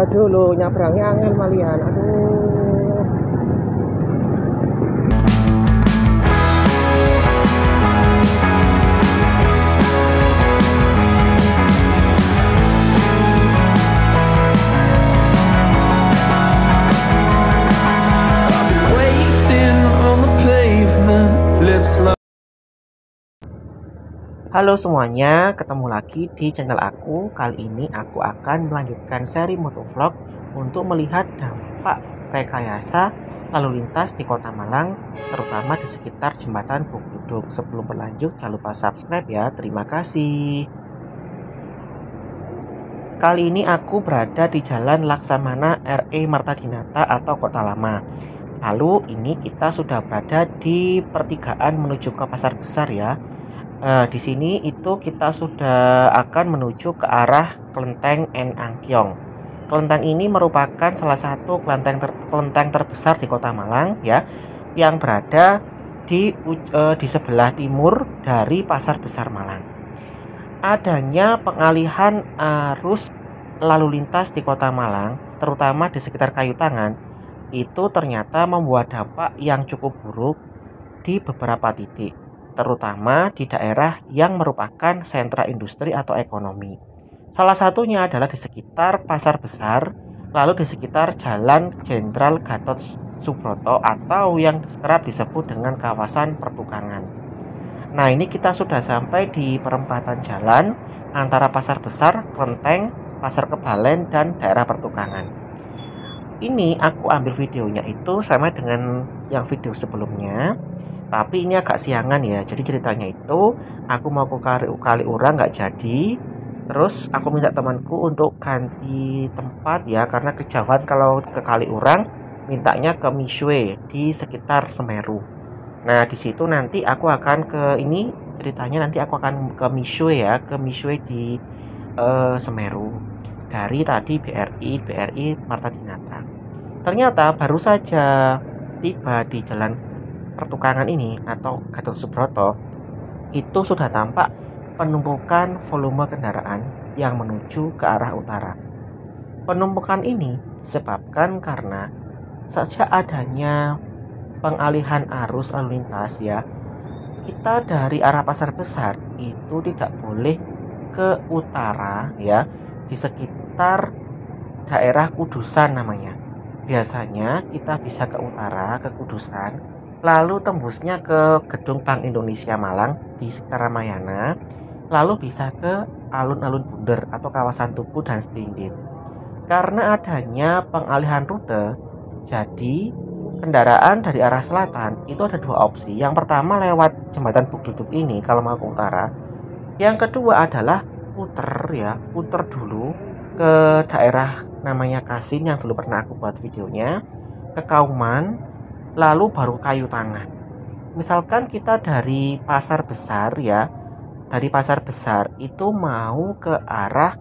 Aduh lo nyabrangnya angel malian. Aduh. Halo semuanya, ketemu lagi di channel aku. Kali ini aku akan melanjutkan seri motovlog untuk melihat dampak rekayasa lalu lintas di Kota Malang, terutama di sekitar jembatan Bugduduk. Sebelum berlanjut, jangan lupa subscribe ya. Terima kasih. Kali ini aku berada di Jalan Laksamana RE Marta Dinata atau Kota Lama. Lalu ini kita sudah berada di pertigaan menuju ke Pasar Besar ya. Di sini itu kita sudah akan menuju ke arah Kelenteng N Angkyong. Kelenteng ini merupakan salah satu kelenteng terbesar di Kota Malang ya, yang berada di sebelah timur dari Pasar Besar Malang. Adanya pengalihan arus lalu lintas di Kota Malang, terutama di sekitar Kayu Tangan, itu ternyata membuat dampak yang cukup buruk di beberapa titik, terutama di daerah yang merupakan sentra industri atau ekonomi. Salah satunya adalah di sekitar Pasar Besar, lalu di sekitar Jalan Jenderal Gatot Subroto atau yang kerap disebut dengan kawasan pertukangan. Nah, ini kita sudah sampai di perempatan jalan antara Pasar Besar, Kelenteng, Pasar Kebalen, dan daerah pertukangan. Ini aku ambil videonya itu sama dengan yang video sebelumnya, tapi ini agak siangan ya. Jadi ceritanya itu aku mau ke Kaliurang nggak jadi. Terus aku minta temanku untuk ganti tempat ya, karena kejauhan kalau ke Kaliurang, mintanya ke Misue di sekitar Semeru. Nah di situ nanti aku akan ke ini, ceritanya nanti aku akan ke Misue ya, ke Misue di Semeru. Dari tadi BRI Marta Dinata. Ternyata baru saja tiba di jalan pertukangan ini atau Gatot Subroto, itu sudah tampak penumpukan volume kendaraan yang menuju ke arah utara. Penumpukan ini disebabkan karena sejak adanya pengalihan arus lalu lintas ya, kita dari arah Pasar Besar itu tidak boleh ke utara ya, di sekitar daerah Kudusan namanya. Biasanya kita bisa ke utara, ke Kudusan, lalu tembusnya ke Gedung Bank Indonesia Malang di sekitar Ramayana, lalu bisa ke alun-alun Bunder atau kawasan Tugu dan Splendid. Karena adanya pengalihan rute, jadi kendaraan dari arah selatan itu ada dua opsi. Yang pertama lewat jembatan Bugduduk ini kalau mau ke utara. Yang kedua adalah puter dulu ke daerah namanya Kasin yang dulu pernah aku buat videonya, ke Kauman, lalu baru Kayu Tangan. Misalkan kita dari Pasar Besar ya, dari Pasar Besar itu mau ke arah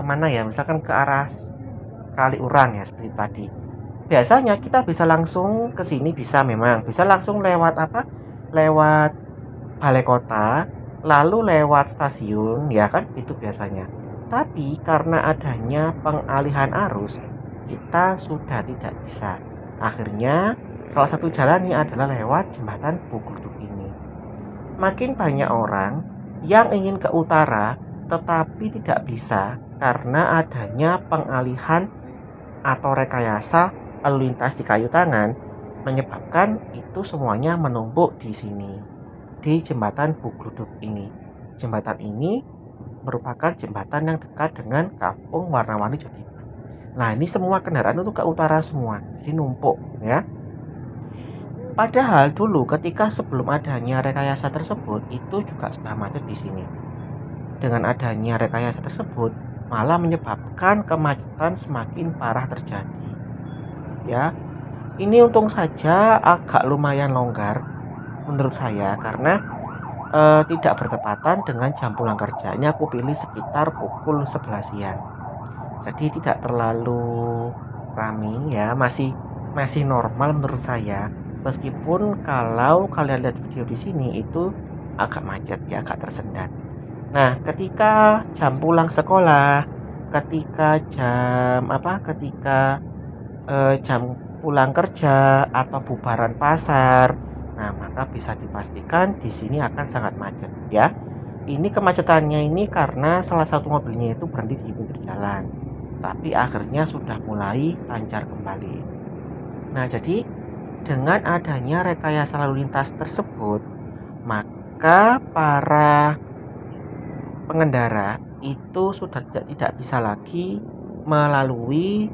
mana ya, misalkan ke arah Kaliurang ya seperti tadi. Biasanya kita bisa langsung ke sini, bisa langsung lewat lewat Balai Kota, lalu lewat stasiun ya kan, itu biasanya. Tapi karena adanya pengalihan arus, kita sudah tidak bisa. Akhirnya salah satu jalannya adalah lewat jembatan Bugduduk ini. Makin banyak orang yang ingin ke utara tetapi tidak bisa karena adanya pengalihan atau rekayasa lalu lintas di Kayu Tangan, menyebabkan itu semuanya menumpuk di sini, di jembatan Bugduduk ini. Jembatan ini merupakan jembatan yang dekat dengan Kampung Warna-Warni Jodipan. Nah, ini semua kendaraan itu ke utara semua, jadi numpuk ya. Padahal dulu ketika sebelum adanya rekayasa tersebut itu juga sudah macet di sini. Dengan adanya rekayasa tersebut malah menyebabkan kemacetan semakin parah terjadi. Ya, ini untung saja agak lumayan longgar menurut saya karena tidak bertepatan dengan jam pulang kerja. Ini aku pilih sekitar pukul 11 siang. Jadi tidak terlalu ramai ya, masih normal menurut saya. Meskipun kalau kalian lihat video di sini itu agak macet ya, agak tersendat. Nah, ketika jam pulang sekolah ketika jam pulang kerja atau bubaran pasar. Nah, maka bisa dipastikan di sini akan sangat macet ya. Ini kemacetannya ini karena salah satu mobilnya itu berhenti di pinggir jalan. Tapi akhirnya sudah mulai lancar kembali. Nah, jadi dengan adanya rekayasa lalu lintas tersebut, maka para pengendara itu sudah tidak bisa lagi melalui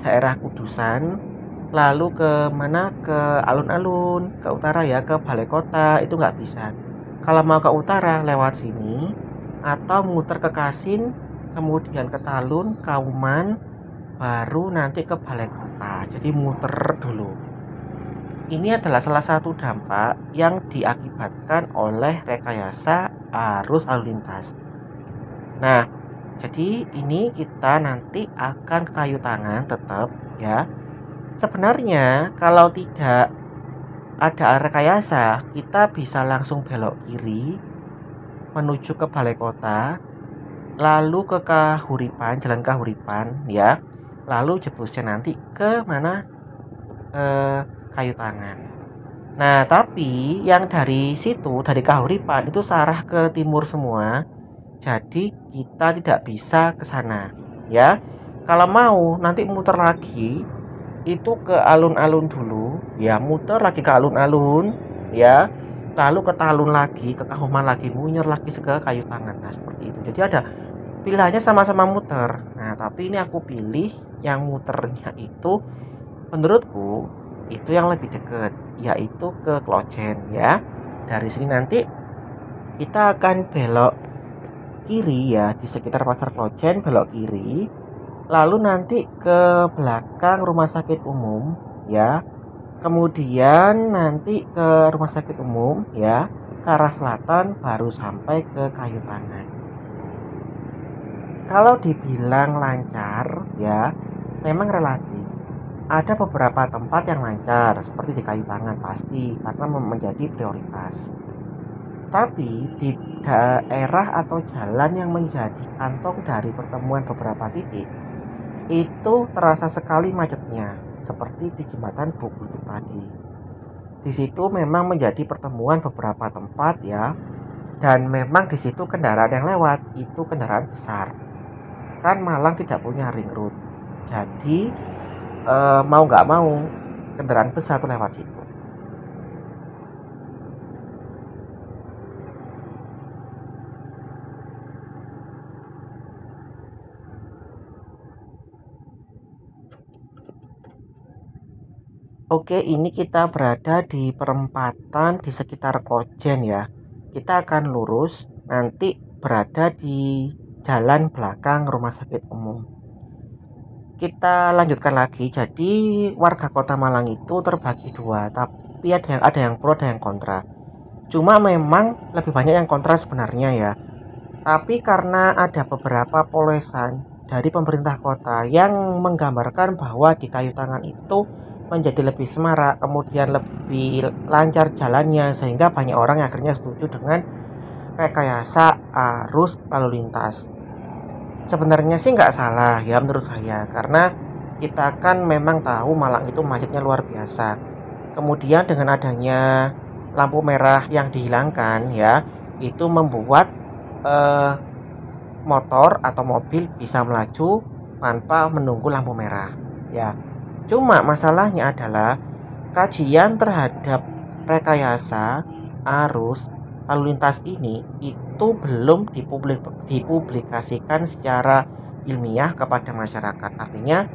daerah Kudusan, lalu ke mana, ke alun-alun, ke utara ya, ke balai kota, itu nggak bisa. Kalau mau ke utara lewat sini, atau muter ke Kasin, kemudian ke Talun, Kauman, baru nanti ke balai kota. Jadi muter dulu. Ini adalah salah satu dampak yang diakibatkan oleh rekayasa arus lalu lintas. Nah, jadi ini kita nanti akan ke Kayu Tangan tetap ya. Sebenarnya kalau tidak ada rekayasa, kita bisa langsung belok kiri menuju ke balai kota, lalu ke Kahuripan, jalan Kahuripan ya. Lalu jebusnya nanti ke mana? Kayu Tangan. Nah, tapi yang dari situ, dari Kahuripan itu searah ke timur semua. Jadi kita tidak bisa ke sana ya. Kalau mau nanti muter lagi itu ke alun-alun dulu ya, muter lagi ke alun-alun ya, lalu ke Talun lagi, ke Kauman lagi, munyer lagi ke Kayu Tangan. Nah, seperti itu. Jadi ada pilihannya sama-sama muter. Nah, tapi ini aku pilih yang muternya itu menurutku itu yang lebih dekat, yaitu ke Klojen ya. Dari sini nanti kita akan belok kiri ya, di sekitar Pasar Klojen belok kiri, lalu nanti ke belakang rumah sakit umum ya, kemudian nanti ke rumah sakit umum ya, ke arah selatan baru sampai ke Kayu Tangan. Kalau dibilang lancar ya, memang relatif. Ada beberapa tempat yang lancar seperti di Kayu Tangan pasti, karena menjadi prioritas. Tapi di daerah atau jalan yang menjadi kantong dari pertemuan beberapa titik itu terasa sekali macetnya, seperti di jembatan Buklutuk tadi. Di situ memang menjadi pertemuan beberapa tempat ya, dan memang di situ kendaraan yang lewat itu kendaraan besar. Kan Malang tidak punya ring road, jadi mau nggak mau kendaraan besar tuh lewat situ. Oke, ini kita berada di perempatan di sekitar Klojen ya. Kita akan lurus, nanti berada di jalan belakang rumah sakit umum. Kita lanjutkan lagi. Jadi warga Kota Malang itu terbagi dua, tapi ada yang pro, ada yang kontra. Cuma memang lebih banyak yang kontra sebenarnya ya. Tapi karena ada beberapa polesan dari pemerintah kota yang menggambarkan bahwa di Kayu Tangan itu menjadi lebih semarak, kemudian lebih lancar jalannya, sehingga banyak orang yang akhirnya setuju dengan rekayasa arus lalu lintas. Sebenarnya sih nggak salah ya menurut saya, karena kita kan memang tahu Malang itu macetnya luar biasa. Kemudian dengan adanya lampu merah yang dihilangkan ya, itu membuat motor atau mobil bisa melaju tanpa menunggu lampu merah ya. Cuma masalahnya adalah kajian terhadap rekayasa arus lalu lintas ini itu belum dipublikasikan secara ilmiah kepada masyarakat. Artinya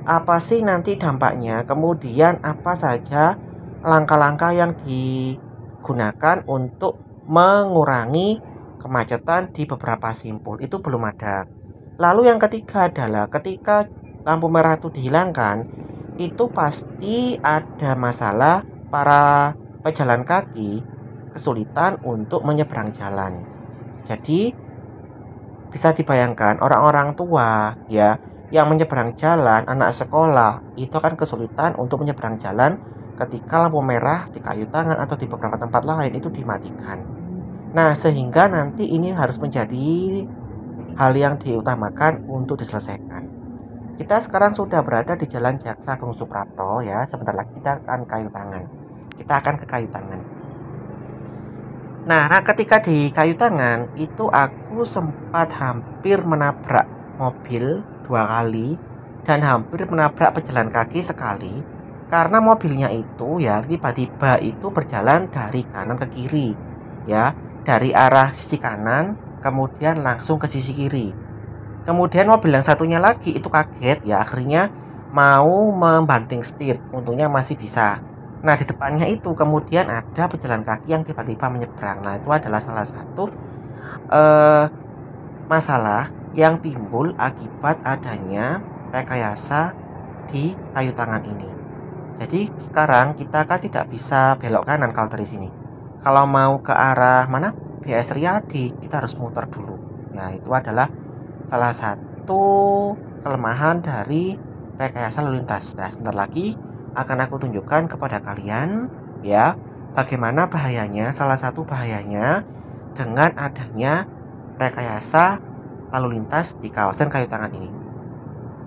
apa sih nanti dampaknya, kemudian apa saja langkah-langkah yang digunakan untuk mengurangi kemacetan di beberapa simpul, itu belum ada. Lalu yang ketiga adalah ketika lampu merah itu dihilangkan, itu pasti ada masalah para pejalan kaki kesulitan untuk menyeberang jalan. Jadi bisa dibayangkan orang-orang tua ya yang menyeberang jalan, anak sekolah itu kan kesulitan untuk menyeberang jalan ketika lampu merah di Kayu Tangan atau di beberapa tempat lain itu dimatikan. Nah, sehingga nanti ini harus menjadi hal yang diutamakan untuk diselesaikan. Kita sekarang sudah berada di Jalan Jaksa Agung Suprapto ya. Sebentar lagi kita akan kayu tangan. Kita akan ke kayu tangan. Nah, ketika di kayu tangan itu aku sempat hampir menabrak mobil 2 kali dan hampir menabrak pejalan kaki sekali karena mobilnya itu ya tiba-tiba itu berjalan dari kanan ke kiri ya, dari arah sisi kanan kemudian langsung ke sisi kiri. Kemudian mobil yang satunya lagi itu kaget ya, akhirnya mau membanting setir, untungnya masih bisa. Nah, di depannya itu kemudian ada pejalan kaki yang tiba-tiba menyeberang. Nah, itu adalah salah satu masalah yang timbul akibat adanya rekayasa di kayu tangan ini. Jadi sekarang kita kan tidak bisa belok kanan kalau dari sini. Kalau mau ke arah mana? BS Riyadi, kita harus muter dulu. Nah, itu adalah salah satu kelemahan dari rekayasa lalu lintas. Nah, sebentar lagi akan aku tunjukkan kepada kalian ya bagaimana bahayanya, salah satu bahayanya dengan adanya rekayasa lalu lintas di kawasan kayu tangan ini.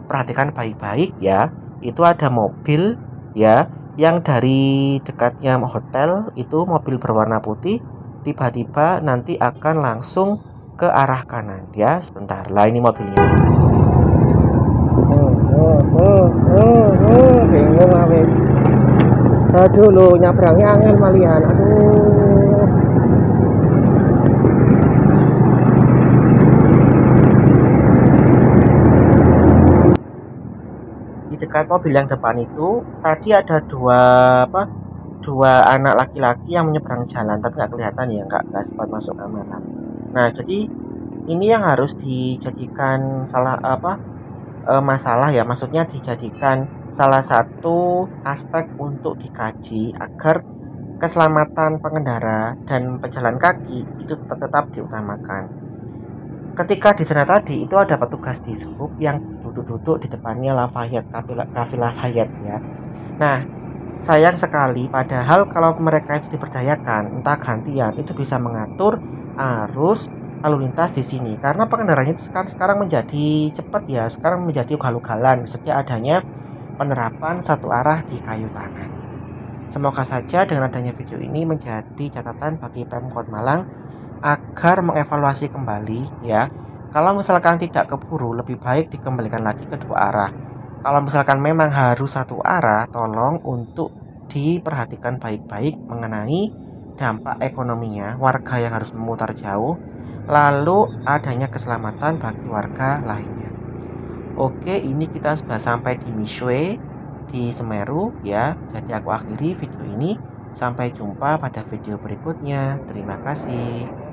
Perhatikan baik-baik ya, itu ada mobil ya yang dari dekatnya hotel itu mobil berwarna putih tiba-tiba nanti akan langsung ke arah kanan ya. Sebentar lah, ini mobilnya. Bingung habis. Aduh lo nyabrangnya angel malian. Aduh. Di dekat mobil yang depan itu tadi ada dua anak laki-laki yang menyeberang jalan, tapi nggak kelihatan ya, nggak sempat masuk kamera. Nah, jadi ini yang harus dijadikan masalah ya, maksudnya dijadikan salah satu aspek untuk dikaji agar keselamatan pengendara dan pejalan kaki itu tetap diutamakan. Ketika di sana tadi itu ada petugas di sub yang duduk-duduk di depannya Lafayette, Cafe Lafayette ya. Nah, sayang sekali padahal kalau mereka itu diperdayakan entah gantian itu bisa mengatur arus lalu lintas di sini, karena pengendaranya itu sekarang menjadi cepat ya, sekarang menjadi ugal-ugalan sejak adanya penerapan satu arah di kayu tangan. Semoga saja dengan adanya video ini menjadi catatan bagi Pemkot Malang agar mengevaluasi kembali ya. Kalau misalkan tidak keburu, lebih baik dikembalikan lagi ke 2 arah. Kalau misalkan memang harus 1 arah, tolong untuk diperhatikan baik-baik mengenai dampak ekonominya warga yang harus memutar jauh, lalu adanya keselamatan bagi warga lainnya. Oke, ini kita sudah sampai di Misue di Semeru ya. Jadi aku akhiri video ini. Sampai jumpa pada video berikutnya. Terima kasih.